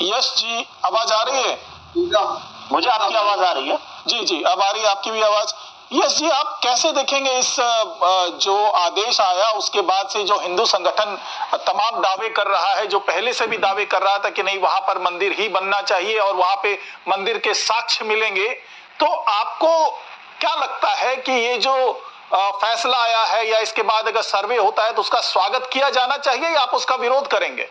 यश जी, आवाज आ रही है? मुझे आपकी आवाज आ रही है। जी जी, अब आ रही है आपकी भी आवाज। यश जी, आप कैसे देखेंगे इस जो आदेश आया उसके बाद से जो हिंदू संगठन तमाम दावे कर रहा है, जो पहले से भी दावे कर रहा था कि नहीं वहां पर मंदिर ही बनना चाहिए और वहां पे मंदिर के साक्ष्य मिलेंगे, तो आपको क्या लगता है कि ये जो फैसला आया है या इसके बाद अगर सर्वे होता है तो उसका स्वागत किया जाना चाहिए या आप उसका विरोध करेंगे?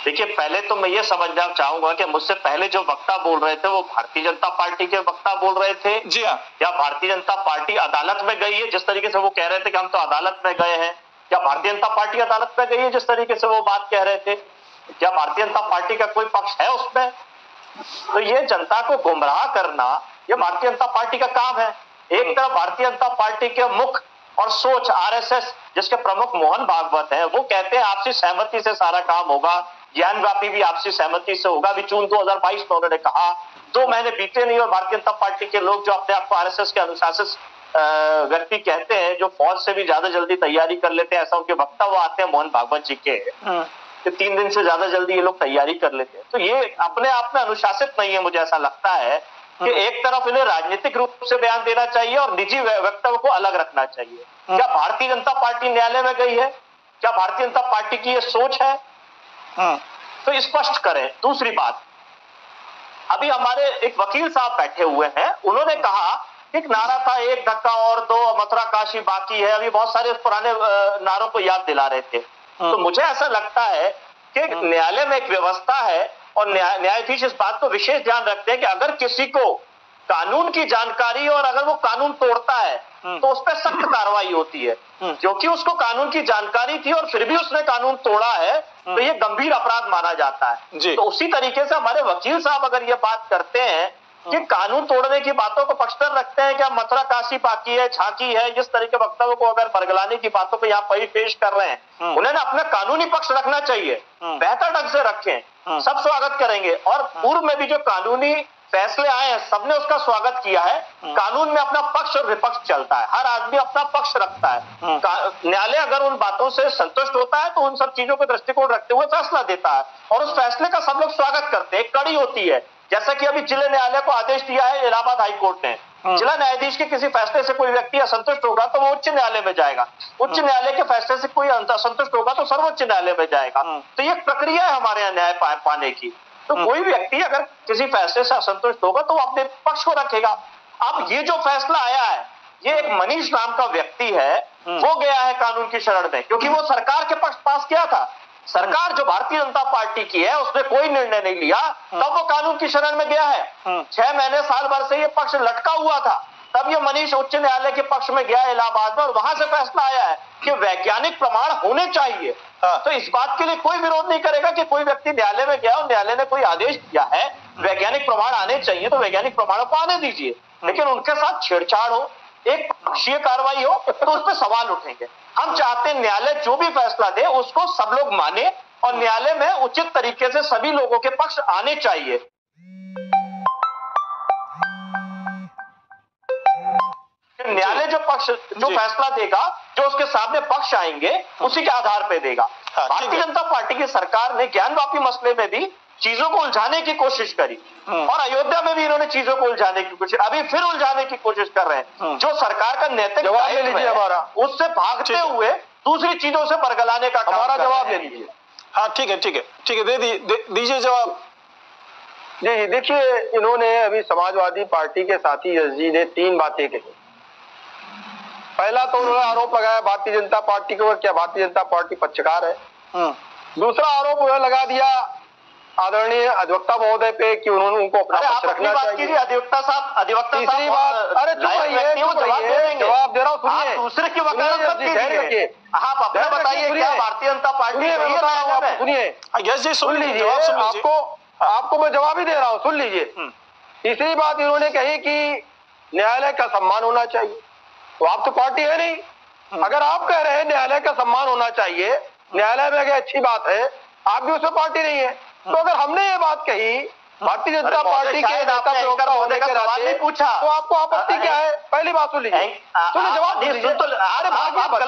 देखिए, पहले तो मैं ये समझना चाहूंगा कि मुझसे पहले जो वक्ता बोल रहे थे वो भारतीय जनता पार्टी के वक्ता बोल रहे थे। जी हाँ। या भारतीय जनता पार्टी अदालत में गई है, जिस तरीके से वो कह रहे थे कि हम तो अदालत में गए हैं? क्या भारतीय जनता पार्टी अदालत में गई है, जिस तरीके से वो बात कह रहे थे? क्या भारतीय जनता पार्टी का कोई पक्ष है उसमें? तो ये जनता को गुमराह करना, ये भारतीय जनता पार्टी का काम है। एक तरफ भारतीय जनता पार्टी के मुख और सोच आरएसएस, जिसके प्रमुख मोहन भागवत हैं, वो कहते हैं आपसी सहमति से सारा काम होगा, ज्ञानव्यापी भी आपसी सहमति से होगा। अभी जून 2022 में उन्होंने कहा, 2 महीने बीते नहीं और भारतीय जनता पार्टी के लोग जो अपने आप को आरएसएस के अनुशासित व्यक्ति कहते हैं, जो फौज से भी ज्यादा जल्दी तैयारी कर लेते हैं, ऐसा उनके वक्तव्य आते हैं मोहन भागवत जी के, कि 3 दिन से ज्यादा जल्दी ये लोग तैयारी कर लेते हैं। तो ये अपने आप में अनुशासित नहीं है। मुझे ऐसा लगता है कि एक तरफ इन्हें राजनीतिक रूप से बयान देना चाहिए और निजी वक्तव्य को अलग रखना चाहिए। क्या भारतीय जनता पार्टी न्यायालय में गई है? क्या भारतीय जनता पार्टी की ये सोच है? तो स्पष्ट करें। दूसरी बात, अभी हमारे एक वकील साहब बैठे हुए हैं, उन्होंने कहा एक नारा था, एक धक्का और दो, मथुरा काशी बाकी है। अभी बहुत सारे पुराने नारों को याद दिला रहे थे। तो मुझे ऐसा लगता है कि न्यायालय में एक व्यवस्था है और न्यायाधीश इस बात को विशेष ध्यान रखते हैं कि अगर किसी को कानून की जानकारी और अगर वो कानून तोड़ता है तो उस पर सख्त कार्रवाई होती है। क्योंकि उसको कानून की जानकारी थी और फिर भी उसने कानून तोड़ा है, तो ये गंभीर अपराध माना जाता है। तो उसी तरीके से हमारे वकील साहब अगर ये बात करते हैं कि कानून तोड़ने की बातों को पक्षधर रखते हैं, क्या मथुरा काशी बाकी है, झांकी है, जिस तरह के वक्तव्य को अगर बरगलाने की बातों को यहाँ पर पेश कर रहे हैं, उन्हें अपना कानूनी पक्ष रखना चाहिए, बेहतर ढंग से रखें, सब स्वागत करेंगे। और पूर्व में भी जो कानूनी फैसले आए हैं, सबने उसका स्वागत किया है। कानून में अपना पक्ष और विपक्ष चलता है, हर आदमी अपना पक्ष रखता है। न्यायालय अगर उन बातों से संतुष्ट होता है तो उन सब चीजों के दृष्टिकोण रखते हुए फैसला देता है और उस फैसले का सब लोग स्वागत करते हैं। एक कड़ी होती है, जैसा कि अभी जिला न्यायालय को आदेश दिया है इलाहाबाद हाईकोर्ट ने, जिला न्यायाधीश के किसी फैसले से कोई व्यक्ति असंतुष्ट होगा तो वो उच्च न्यायालय में जाएगा, उच्च न्यायालय के फैसले से कोई असंतुष्ट होगा तो सर्वोच्च न्यायालय में जाएगा। तो ये प्रक्रिया है हमारे यहाँ न्याय पाने की। तो कोई व्यक्ति अगर किसी फैसले से असंतुष्ट होगा तो वो अपने पक्ष को रखेगा। अब ये जो फैसला आया है, ये एक मनीष नाम का व्यक्ति है, वो गया है कानून की शरण में, क्योंकि वो सरकार के पक्ष पास किया था। सरकार जो भारतीय जनता पार्टी की है उसने कोई निर्णय नहीं लिया, तब वो कानून की शरण में गया है। 6 महीने साल भर से ये पक्ष लटका हुआ था, तब ये मनीष उच्च न्यायालय के पक्ष में गया इलाहाबाद में और वहां से फैसला आया है कि वैज्ञानिक प्रमाण होने चाहिए। तो इस बात के लिए कोई विरोध नहीं करेगा कि कोई व्यक्ति न्यायालय में गया और न्यायालय ने कोई आदेश दिया है, वैज्ञानिक प्रमाण आने चाहिए, तो वैज्ञानिक प्रमाणों को आने दीजिए। लेकिन उनके साथ छेड़छाड़ हो, एक पक्षीय कार्रवाई हो, तो उस पर सवाल उठेंगे। हम चाहते हैं न्यायालय जो भी फैसला दे उसको सब लोग माने और न्यायालय में उचित तरीके से सभी लोगों के पक्ष आने चाहिए। न्यायालय जो फैसला देगा, जो उसके सामने पक्ष आएंगे, उसी के आधार पर देगा। भारतीय जनता पार्टी की सरकार ने ज्ञानवापी मसले में भी चीजों को उलझाने की कोशिश करी और अयोध्या में भी इन्होंने चीजों को उलझाने की कोशिश, अभी फिर उलझाने की कोशिश कर रहे हैं। जो सरकार का नैतिक दायित्व है हमारा, उससे भागते हुए दूसरी चीजों से बरगलाने का हमारा जवाब ले लीजिए। हाँ ठीक है, दीजिए जवाब। जी देखिए, इन्होंने अभी समाजवादी पार्टी के साथी यश जी ने 3 बातें कही। पहला तो उन्होंने आरोप लगाया भारतीय जनता पार्टी के ऊपर, क्या भारतीय जनता पार्टी पक्षकार है। दूसरा आरोप उन्होंने लगा दिया आदरणीय अधिवक्ता महोदय पे कि उन्होंने उनको अपना पक्ष रखना चाहिए। अधिवक्ता साहब, तीसरी बात, अरे चुप रहिए, जवाब दे रहा हूँ, सुनिए। दूसरे की वकालत मत कीजिए, आप अपना बताइए क्या भारतीय जनता पार्टी सुनिए, यस जी सुन लीजिए, आपको मैं जवाब ही दे रहा हूँ, सुन लीजिए। तीसरी बात इन्होंने कही कि न्यायालय का सम्मान होना चाहिए। तो आप तो पार्टी है नहीं, अगर आप कह रहे हैं न्यायालय का सम्मान होना चाहिए, न्यायालय में अगर अच्छी बात है, आप भी उसमें पार्टी नहीं है। तो अगर हमने ये बात कही भारतीय जनता पार्टी के नेता प्रवक्ता होने के नाते, पूछा तो आपको आपत्ति क्या है? पहली बात सुन लीजिए, सुनिए, जवाब दीजिए। अरे भाग्य मत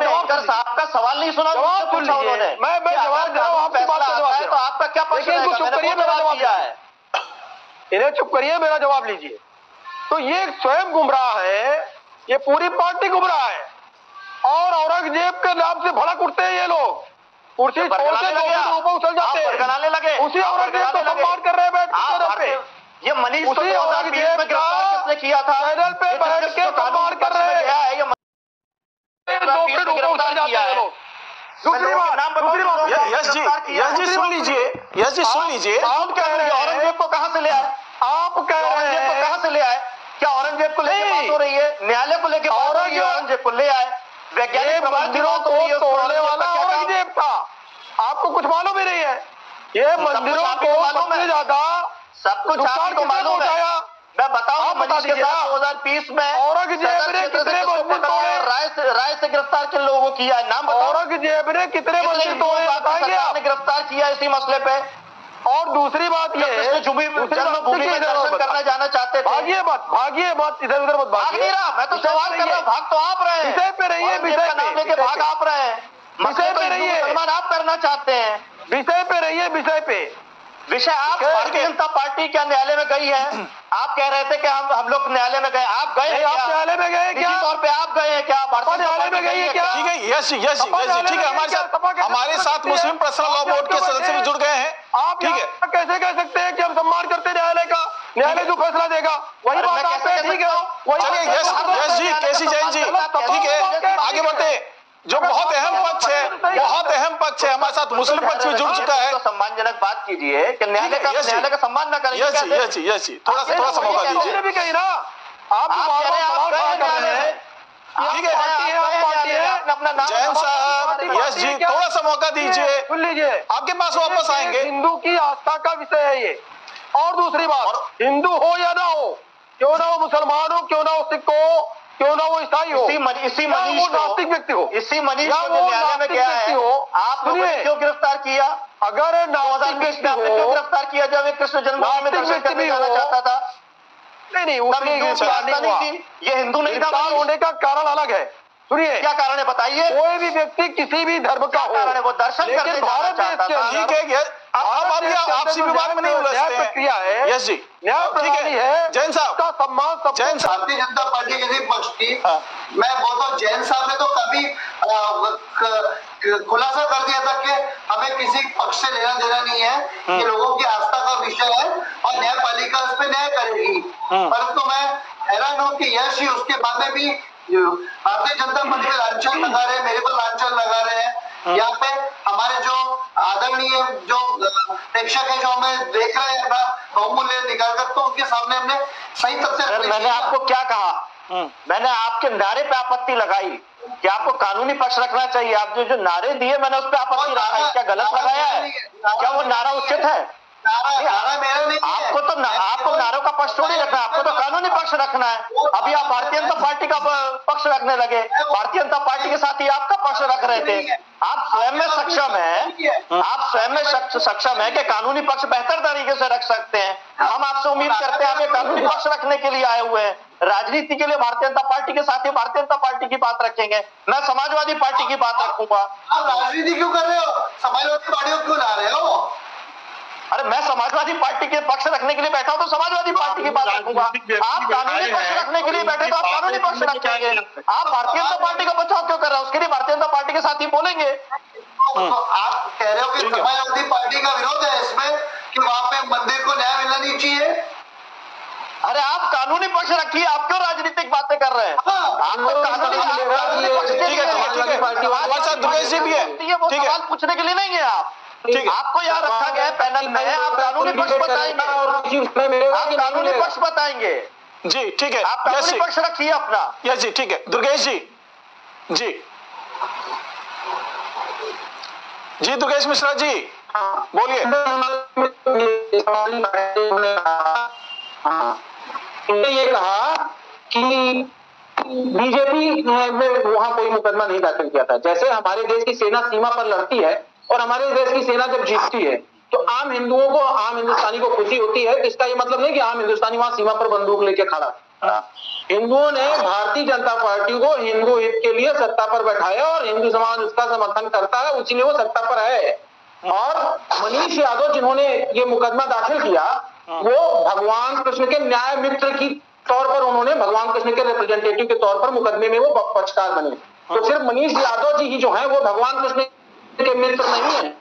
जवाब आपका सवाल नहीं सुना, जवाब सुन लीजिए। मैं जवाब दे रहा हूं, आपकी बात का जवाब दे रहा हूं। तो आपका क्या पक्ष है? चुप करिए, मेरा जवाब दिया है, इन्हें चुप करिए, मेरा जवाब लीजिए। तो ये स्वयं गुमराह है, ये पूरी पार्टी गुमराह है, और औरंगजेब के नाम से भड़क उठते हैं ये लोग, कुर्सी छोड़ के ऊपर उछल जाते हैं, लगे उसी औरंगजेब को सम्मान कर रहे हैं बैठ के। ये मनीष उसी औरंगजेब का किसने किया था? चैनल पे बैठ के सम्मान कर रहे हैं, दूसरी बात यश जी सुन लीजिए, यश जी सुन लीजिए। आप कह रहे हैं औरंगजेब को कहां से ले आए? आप कह रहे हैं को कहां से ले आए? क्या औरंगजेब को लेकर बात हो रही है? न्यायालय को लेकर बात हो रही है? औरंगजेब को ले आए, वैज्ञानिक मंदिरों को तोड़ने वाला औरंगजेब था, आपको कुछ मालूम ही नहीं है। ये मंदिरों को सबसे ज्यादा सब कुछ आपको मालूम है। मैं बताऊं, बता दीजिए 2020 में औरंगजेब ने कितने मंदिर तोड़े, राय से गिरफ्तार किन लोगों को किया है? नाम बताओ। औरंगजेब ने कितने मंदिर तोड़े बताइए, गिरफ्तार किया इसी मसले पे। और दूसरी बात ये जन्मभूमि में दर्शन करना जाना चाहते थे। भागिए मत इधर उधर मत भाग नहीं रहा, मैं तो सवाल कर रहा हूँ, भाग तो आप रहे हैं, विषय पे रहिए, विषय नाम लेके भाग आप रहे हैं, विषय पे रहिए, मुसलमान आप करना चाहते हैं, विषय पे रहिए, विषय पे विषय आप। भारतीय जनता पार्टी क्या न्यायालय में गई है? आप कह रहे थे कि हम लोग न्यायालय में गए, आप गए हैं? आप न्यायालय में गए क्या? निश्चित तौर पे आप गए हैं क्या? भारतीय न्यायालय में गए हैं क्या? ठीक है, यस ठीक है, हमारे साथ मुस्लिम पर्सनल लॉ बोर्ड के सदस्य भी जुड़ गए हैं। आप ठीक है, कैसे कह सकते हैं कि हम सम्मान करते न्यायालय का? न्यायालय जो फैसला देगा वही बात आप है, ठीक है, चलिए यस जी, केसी जैन जी, ठीक है, आगे बढ़ते। जो बहुत अहम पक्ष है, हमारे साथ मुस्लिम पक्ष भी जुड़ चुका है। तो सम्मानजनक बात कीजिए कि न्यायालय का सम्मान न करें। यस जी, थोड़ा सा मौका दीजिए। भी कही ना, आप ठीक है, जैन साहब, यस जी, थोड़ा सा मौका दीजिए, सुन लीजिए, आपके पास वापस आएंगे। हिंदू की आस्था का विषय है ये। और दूसरी बात, हिंदू हो या ना हो, क्यों ना वो मुसलमान हो, क्यों ना वो सिख हो, क्यों ना वो ईसाई हो, इसी मनीष नास्तिक व्यक्ति हो, इसी मनीष को न्यायालय में गया है, आप क्यों गिरफ्तार किया? अगर नास्तिक व्यक्ति हो, क्यों गिरफ्तार किया जब एक कृष्ण जन्मभूमि में दर्शन करने जाना चाहता था? नहीं, उसने गिरफ्तार नहीं हुआ, ये हिंदू नहीं था। होने का कारण अलग है। सुनिए, क्या कारण है बताइए? कोई भी व्यक्ति किसी भी धर्म का हो, कारण है वो दर्शन करने भारत देश के अंदर, ठीक है, आपसी विभाग में नहीं उलझते हैं। प्रक्रिया है, यस जी, न्याय प्रणाली है, जैन साहब का सम्मान। जैन साहब, भारतीय जनता पार्टी के नहीं पक्ष की मैं बोलता हूँ, जैन साहब ने तो कभी खुलासा कर दिया था कि हमें किसी पक्ष से लेना देना नहीं है, ये लोगों की आस्था का विषय है और न्यायपालिका उस पर न्याय करेगी। परंतु मैं हैरान हूँ कि यश ही उसके बाद में भी भारतीय जनता पार्टी में लांछन लगा रहे हैं, मेरे पर लांछन लगा रहे हैं। यहाँ पे हमारे जो आदरणीय जो प्रेक्षक है, जो हमें देख रहे हैं अपना बहुमूल्य निकाल कर, तो उनके सामने हमने सही तथ्य। मैंने आपको क्या कहा? मैंने आपके नारे पे आपत्ति लगाई कि आपको कानूनी पक्ष रखना चाहिए। आप जो नारे दिए मैंने उस पर आपत्ति लगाई, क्या गलत लगाया है? क्या वो नारा उचित है? आपको तो आपको नारों का पक्ष थोड़ी रखना है, आपको तो कानूनी पक्ष रखना है। अभी आप भारतीय जनता पार्टी का पक्ष रखने लगे, भारतीय जनता पार्टी के साथ ही आपका पक्ष रख रहे थे। आप स्वयं में सक्षम है कि कानूनी पक्ष बेहतर तरीके से रख सकते हैं। हम आपसे उम्मीद करते हैं आप ये कानूनी पक्ष रखने के लिए आए हुए हैं। राजनीति के लिए भारतीय जनता पार्टी के साथ ही भारतीय जनता पार्टी की बात रखेंगे, मैं समाजवादी पार्टी की बात रखूंगा। आप राजनीति क्यों कर रहे हो? समाजवादी पार्टी को क्यों ला रहे हो? अरे मैं समाजवादी पार्टी के पक्ष रखने के लिए बैठा हूं तो समाजवादी पार्टी की बात रखूंगा। आप कानूनी पक्ष रखने के लिए बैठे तो आप कानूनी पक्ष रखेंगे। आप भारतीय जनता पार्टी का बचाव क्यों कर रहे हो? उसके लिए भारतीय जनता पार्टी के साथ ही बोलेंगे। आप कह रहे हो कि समाजवादी पार्टी का विरोध है इसमें कि वहां पे मंदिर को न्याय मिलना नहीं चाहिए। अरे आप कानूनी पक्ष रखिए, आप क्यों राजनीतिक बातें कर रहे हैं? आपको कानूनी पक्ष दुर्गेश जी भी है, वो सवाल पूछने के लिए नहीं है। आप आपको यहाँ रखा गया है पैनल में, आप कानूनी पक्ष बताएंगे, आप कानूनी पक्ष बताएंगे। जी ठीक है, आप कानूनी पक्ष रखिए अपना। यस जी ठीक है, दुर्गेश जी जी दुर्गेश मिश्रा जी बोलिए। ये कहा कि बीजेपी ने वहां कोई मुकदमा नहीं दाखिल किया था। जैसे हमारे देश की सेना सीमा पर लड़ती है और हमारे देश की सेना जब जीतती है तो आम हिंदुओं को, आम हिंदुस्तानी को खुशी होती है। इसका ये मतलब नहीं कि आम हिंदुस्तानी वहां सीमा पर बंदूक लेके खड़ा। हिंदुओं ने भारतीय जनता पार्टी को हिंदू हित के लिए सत्ता पर बैठाया और हिंदू समाज उसका समर्थन करता है, उसीलिए वो सत्ता पर है। और मनीष यादव जिन्होंने ये मुकदमा दाखिल किया, वो भगवान कृष्ण के न्याय मित्र की तौर पर, उन्होंने भगवान कृष्ण के रिप्रेजेंटेटिव के तौर पर मुकदमे में वो पक्षकार बने। तो सिर्फ मनीष यादव जी ही जो है वो भगवान कृष्ण के मित्र नहीं है।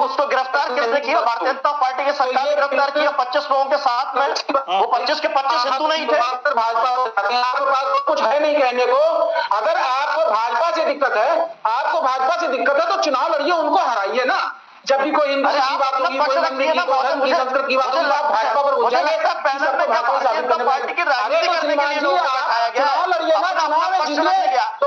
उसको गिरफ्तार किसने किया? भारतीय जनता पार्टी की सरकार ने गिरफ्तार किया 25 लोगों के साथ में। वो 25 के 25 हिंदू नहीं थे। आपके पास कुछ है नहीं कहने को। अगर आपको भाजपा से दिक्कत है तो चुनाव लड़िए, उनको हराइए ना। जब भी कोई हिंदू की बात होगी, कोई मंदिर की, कोई धर्म की, संस्कृत की बात होगी, आप भाजपा पर घुस जाएंगे। पार्टी की राजनीति करने के लिए चुनाव लड़िए ना, चुनाव में जीतिए। तो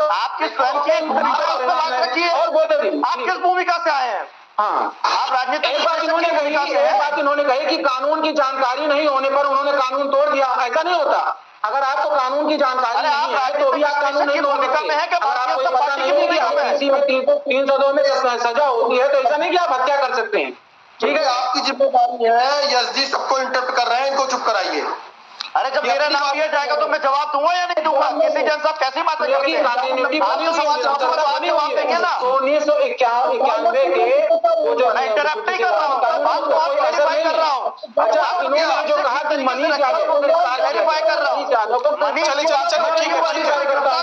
आपकी स्वयं की भूमिका और बोले आप किस भूमिका से आए हैं? हाँ, आप राजनीतिक एक बात इन्होंने कही कि कानून की जानकारी नहीं होने पर उन्होंने कानून तोड़ दिया। ऐसा नहीं होता। अगर आपको कानून की जानकारी नहीं है तो भी आप कानून नहीं तोड़ सकते। अगर आपको पता नहीं है कि किसी में 302 में सजा होती है तो ऐसा नहीं कि आप हत्या कर सकते हैं। ठीक है, आपकी जिम्मेदारी है। यस जी सबको इंटरप्ट कर रहे हैं, इनको चुप कराइए। अरे जब मेरा नाम लिया जाएगा तो मैं जवाब दूंगा या नहीं दूंगा? किसी जन साहब कैसी बातें करते हैं? जवाब देंगे ना। 1991 के वो जो मैं इंटरप्ट नहीं कर रहा हूँ, बात बहुत क्लैरिफाई कर रहा हूँ। अच्छा, इन्होंने जो कहा कि मनीष यादव को क्लैरिफाई कर रहा हूँ। चलिए ठीक है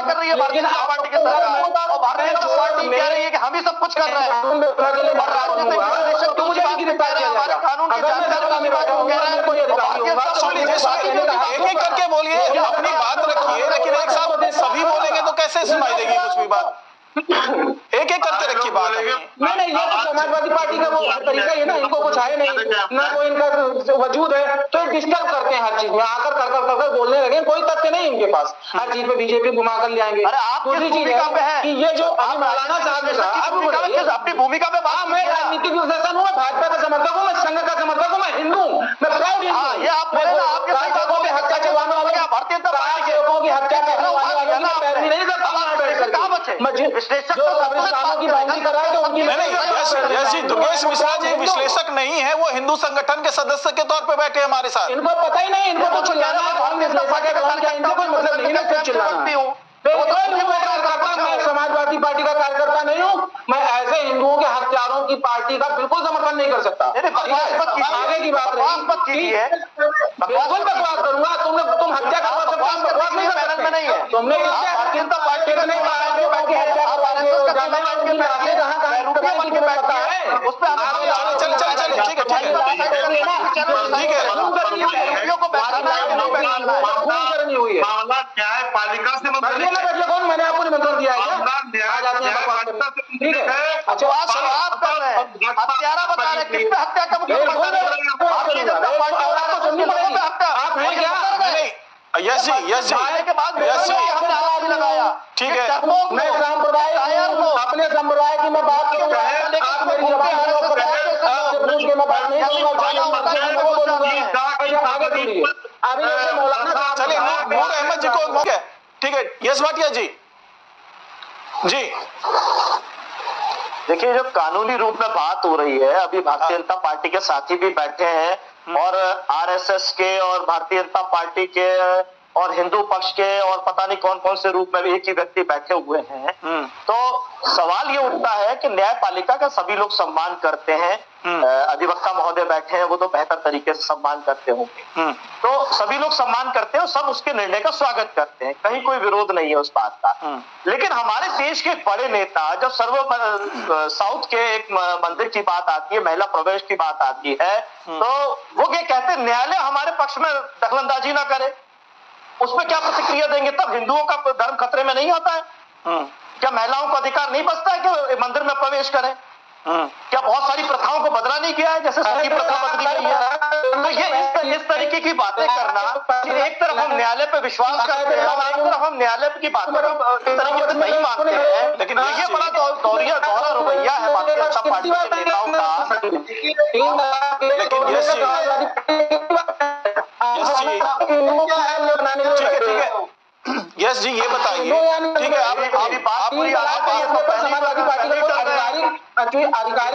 कर रही है भारतीय जनता पार्टी के सरकार, और भारतीय जनता पार्टी कह रही है कि हम ही सब कुछ कर रहे हैं। कानून की जानकारी एक एक करके बोलिए, अपनी बात रखिए, लेकिन एक साथ सभी बोलेंगे तो कैसे सुनाई देगी कुछ भी बात? एक एक करके रखिए बात। नहीं, ये तो समाजवादी पार्टी का वो तरीका है ना, इनको कुछ है नहीं ना, वो इनका वजूद है तो डिस्टर्ब करते हैं हर चीज में, आकर कर बोलने लगे। कोई तथ्य नहीं इनके पास, हर चीज पे बीजेपी घुमा कर ले आएंगे। दूसरी चीज है कि ये जो मौलाना साहब ने कहा, अपनी भूमिका में बात, मैं राजनीतिक विश्लेषण हूँ, मैं भाजपा का समर्थक हूँ, मैं संघ का समर्थक हूँ, मैं हिंदू हूँ, मैं प्राउड हिंदू हूँ। ये आप बोले ना, आपके लोगों की हत्या करवाने वाले, भारतीय जनता पार्टी के लोगों की हत्या करने वाले मैं पैरवी नहीं करता। कहाँ बचे विश्लेषक? जो कब्रिस्तानों की बाइंडिंग कराए तो उनकी नहीं, दुर्गेश मिश्रा जी विश्लेषक नहीं है, वो हिंदू संगठन के सदस्य के तौर पे बैठे हमारे साथ। इनको पता ही नहीं, इनको कुछ चिल्लाना है, कौन विश्लेषक है कौन क्या, इनको कोई मतलब नहीं है चिल्लाना। मैं समाजवादी पार्टी का कार्यकर्ता नहीं हूँ, मैं ऐसे हिंदुओं के हत्यारों की पार्टी का बिल्कुल समर्थन नहीं कर सकता। आगे की बात रही, बिल्कुल बकवास करूंगा। तुम हत्या करवा सकते हो, बकवास नहीं कर सकते। नहीं है तुमने जनता पार्टी ने न्यायपालिका से कौन, मैंने आपको निमंत्रण दिया है? ठीक है, अच्छा आप कर रहे हैं, हत्यारा बता रहे, किस पे हत्या का मुकदमा कर रहे हैं? भारतीय जनता पार्टी वाला तो सुननी पड़ेगी। आप हैं क्या? यस जी के बाद हमने आवाज लगाया। ठीक है, मैं संप्रदाय अपने संप्रदाय की मैं बात करूंगा, आप मेरी जबान आपसे पूछ के मैं बात नहीं करूंगा। आगे बढ़िए। अभी मौलाना साहब, चलिए नूर अहमद जी को, ठीक है, यस भाटिया जी। देखिए, जो कानूनी रूप में बात हो रही है, अभी भारतीय जनता पार्टी के साथी भी बैठे हैं और आरएसएस के और भारतीय जनता पार्टी के और हिंदू पक्ष के और पता नहीं कौन कौन से रूप में भी एक ही व्यक्ति बैठे हुए हैं। तो सवाल ये उठता है कि न्यायपालिका का सभी लोग सम्मान करते हैं। अधिवक्ता महोदय बैठे हैं, वो तो बेहतर तरीके से सम्मान करते होंगे। तो सभी लोग सम्मान करते हैं और सब उसके निर्णय का स्वागत करते हैं, कहीं कोई विरोध नहीं है उस बात का। लेकिन हमारे देश के बड़े नेता, जब साउथ के एक मंदिर की बात आती है, महिला प्रवेश की बात आती है, तो वो ये कहते हैं न्यायालय हमारे पक्ष में दखलंदाजी ना करे। उसमें क्या प्रतिक्रिया देंगे? तब हिंदुओं का धर्म खतरे में नहीं आता है? क्या महिलाओं को अधिकार नहीं बचता है कि मंदिर में प्रवेश करें? क्या बहुत सारी प्रथाओं को बदला नहीं किया है, जैसे सती प्रथा बदली गई है? तो ये इस तरीके की बातें करना कि एक तरफ हम न्यायालय पे विश्वास करते हैं और एक तरफ हम न्यायालय की बातों को इस तरीके से नहीं मानते हैं, लेकिन ये बड़ा दोहरा रवैया है भारतीय जनता पार्टी के नेताओं का। लेकिन यस जी, ये बताइए। ठीक है, आप समाजवादी पार्टी को आधिकारिक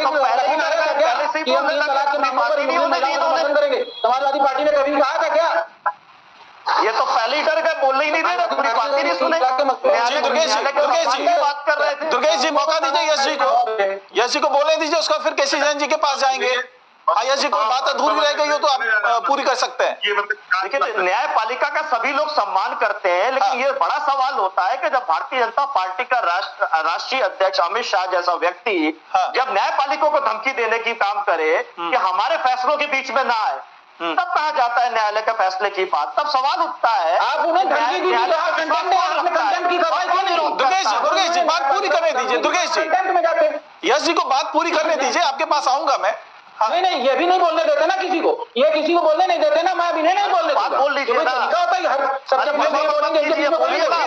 समाजवादी पार्टी ने कभी कहा था क्या? ये तो पहले ही डर गए, बोलने ही नहीं दे रहे, पूरी बात ही नहीं सुने। दुर्गेश जी बात कर रहे थे। दुर्गेश जी मौका दीजिए यश जी को बोलने दीजिए, उसका फिर केसी जैन जी के पास जाएंगे। यश जी कोई बात अधूरी रह गई हो तो आप पूरी कर सकते हैं। देखिए, न्यायपालिका का सभी लोग सम्मान करते हैं, लेकिन ये बड़ा सवाल होता है कि जब भारतीय जनता पार्टी का राष्ट्रीय अध्यक्ष अमित शाह जैसा व्यक्ति जब न्यायपालिका को धमकी देने की काम करे कि हमारे फैसलों के बीच में ना आए, तब कहा जाता है न्यायालय के फैसले की बात, तब सवाल उठता है। आप उन्हें धमकी दी, दुर्गेश जी बात पूरी करने दीजिए। दुर्गेश जी, यश जी को बात पूरी करने दीजिए, आपके पास आऊंगा मैं। नहीं, ये भी नहीं बोलने देते ना किसी को, ये किसी को बोलने नहीं देते ना, मैं भी नहीं बोलने बात बोल लीजिए ना।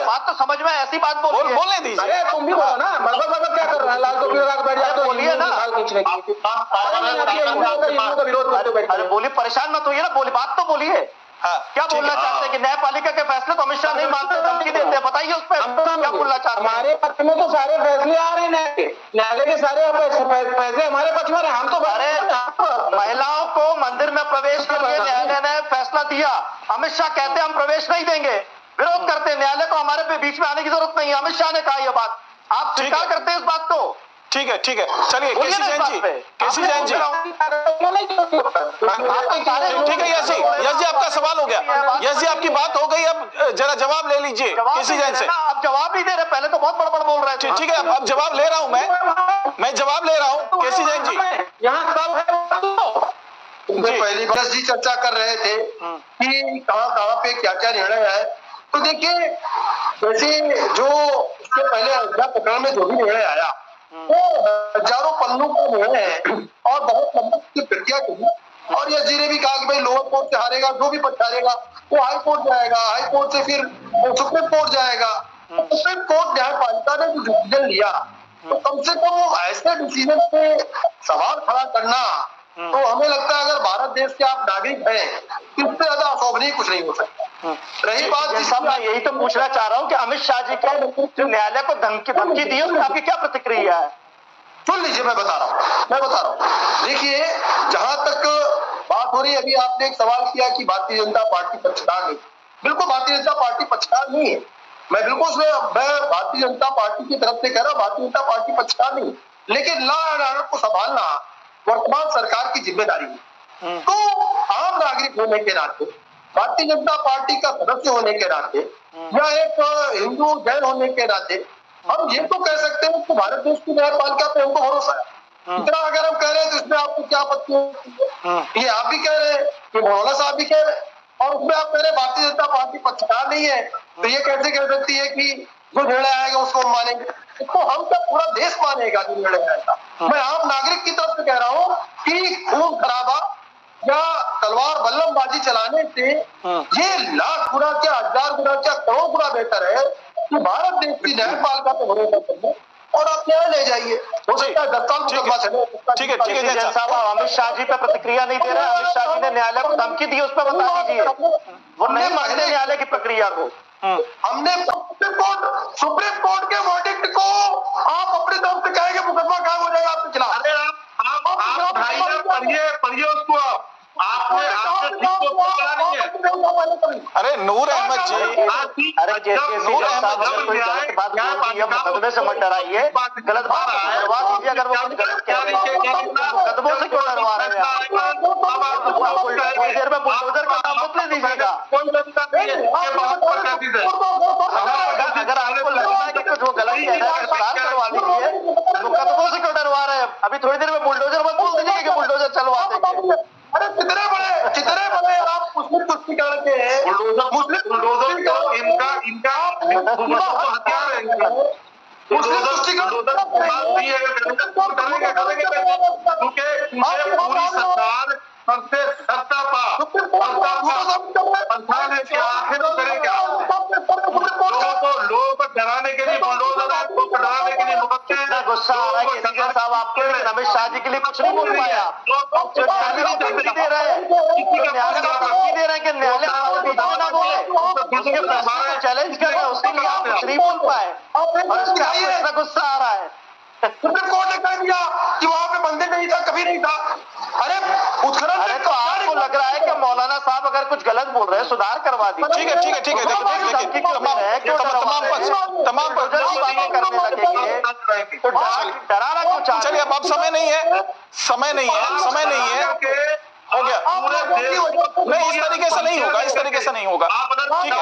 बात तो समझ में, ऐसी बात बोलने दीजिए। अरे तुम भी बोलो ना, मतलब क्या कर रहा है, लाल टोपी लगा के बैठ जाते हो, बोलिए ना। विरोध करते बैठे। अरे बोलिए, परेशान मत होइए ना, बोलिए, बात तो बोलिए। क्या बोलना चाहते हैं कि न्यायपालिका के फैसले तो अमित शाह नहीं मानते, धमकी देते हैं, बताइए उस पर क्या बोलना चाहते हैं। हमारे पक्ष में तो सारे फैसले आ रहे हैं, न्यायालय के सारे फैसले हमारे पक्ष में, हम तो महिलाओं को मंदिर में प्रवेश के लिए न्यायालय ने फैसला दिया, अमित शाह कहते हैं हम प्रवेश नहीं देंगे, विरोध करते हैं, न्यायालय को हमारे बीच में आने की जरूरत नहीं है, अमित शाह ने कहा यह बात, आप स्वीकार करते हैं इस बात को? ठीक है, चलिए केसी जैन जी ठीक है। यश जी आपका सवाल हो गया, यश जी आपकी बात हो गई, अब जरा जवाब ले लीजिए केसी जैन से। आप जवाब नहीं दे रहे, पहले तो बहुत बड़ बोल रहे थे। ठीक है, अब जवाब ले रहा हूं मैं जवाब ले रहा हूं केसी जैन जी। यहाँ सब है, पहली बार जी चर्चा कर रहे थे कि कहां पे क्या क्या निर्णय है। तो देखिए, जैसे जो इससे पहले अयोध्या प्रकरण में जो भी निर्णय आया वो हजारों पन्नों का निर्णय है और बहुत लंबी प्रक्रिया की। और यश जी ने भी कहा कि भाई लोअर कोर्ट से हारेगा, जो भी पक्ष हारेगा वो हाई कोर्ट जाएगा, हाई कोर्ट से फिर सुप्रीम कोर्ट जाएगा। सुप्रीम कोर्ट न्यायपालिका ने जो डिसीजन लिया, तो कम से कम ऐसे डिसीजन पे सवाल खड़ा करना, तो हमें लगता है अगर भारत देश के आप नागरिक हैं, इससे ज्यादा अशोभनीय कुछ नहीं हो सकता। रही बात, मैं यही तो पूछना चाह रहा हूँ कि अमित शाह जी के जो न्यायालय को धमकी दी, उसमें आपकी क्या प्रतिक्रिया है? सुन लीजिए, मैं बता रहा हूँ। देखिए, जहां तक बात हो रही है, अभी आपने एक सवाल किया कि भारतीय जनता पार्टी पक्षकार नहीं। बिल्कुल भारतीय जनता पार्टी पक्षकार नहीं है, मैं बिल्कुल मैं भारतीय जनता पार्टी की तरफ से कह रहा हूँ, भारतीय जनता पार्टी पक्षकार नहीं, लेकिन लॉ एंड ऑर्डर को संभालना वर्तमान सरकार की जिम्मेदारी है। तो आम नागरिक होने के नाते, भारतीय जनता पार्टी का सदस्य होने के नाते या एक हिंदू जैन होने के नाते हम ये तो कह सकते हैं कि भारत देश की न्यायपालिका पे हमको भरोसा है। इतना अगर हम कह रहे हैं तो इसमें आपको क्या आपत्ति है? ये आप भी कह रहे हैं, ये मौलाना साहब भी कह रहे हैं, और उसमें आप कह रहे हैं भारतीय जनता पार्टी पक्षकार नहीं है, तो ये कैसे कह सकती है कि जो निर्णय आएगा उसको हम मानेंगे? तो हम क्या पूरा देश मानेगा जो निर्णय आएगा? मैं आम नागरिक की तरफ से कह रहा हूँ कि खून खराबा या तलवार बल्लमबाजी चलाने से ये लाख गुना क्या, हजार गुना क्या, करोड़ गुना बेहतर है कि भारत देश की न्यायपालिका पे भरोसा करिए और आप न्याय ले जाइए। हो सकता है 10 साल मुकदमा चले। ठीक है जैन साहब, अमित शाह जी पे प्रतिक्रिया नहीं दे रहे, अमित शाह जी ने न्यायालय को धमकी दी, उस पर बता दीजिए। वो नहीं मानते न्यायालय की प्रक्रिया को। हमने सुप्रीम कोर्ट के वर्डिक्ट को आप अपनी तरफ से कहेंगे मुकदमा काम हो जाएगा आपके खिलाफ। अरे आप भाई पढ़िए उसको, आपने पढ़ा नहीं है। अरे नूर अहमद जी, अरे नूर अहमद मुकदमे से मत डराइए, गलत बात डरवा दीजिए। अगर वो गलत कह रहे हैं मुकदमों से क्यों डरवा रहे हैं? थोड़ी देर में बुलडोजर का नाम मत ले दीजिएगा। अगर आपको लगता है कि कुछ वो गलत कह रहा है, गिरफ्तार करवा दीजिए, मुकदमों से क्यों डरवा रहे हैं? अभी थोड़ी देर में बुलडोजर मत बोल दीजिए कि बुलडोजर चलवा देंगे। अरे कितने बड़े आप मुस्लिम तुष्टिकरण के बुलडोजर तो इनका हथियार है। मुस्लिम तुष्टिकरण क्योंकि पूरी सरकार सबसे सत्ता लोगों को डराने के लिए बुलडोजर, आपको डराने के लिए मुकदमे गुस्सा आ रहा है केसीआर साहब आपके, लेकिन अमित शाह जी के लिए कुछ नहीं बोल पाया। जो न्यायालय को धमकी दे रहे हैं, न्यायालय को धमकी दे रहे हैं कि न्यायालय आपके बीच में ना बोले, उसके फैसले को चैलेंज कर रहे हैं, उसके लिए आप कुछ नहीं बोल पाए और इसका आपको इतना गुस्सा आ रहा है। सुप्रीम कोर्ट ने कह दिया कि वहां पे बंदे नहीं था, कभी नहीं था। अरे उत्खनन, अरे तो आपको लग रहा है कि मौलाना साहब अगर कुछ गलत बोल रहे हैं सुधार करवा दीजिए। ठीक है ठीक है ठीक है, तमाम करने लगेंगे तो डराना क्यों चाह रहे हैं? चलिए अब समय नहीं है, समय नहीं है, हो गया। नहीं, इस तरीके से नहीं होगा, इस तरीके से नहीं होगा। आप अगर ठीक है।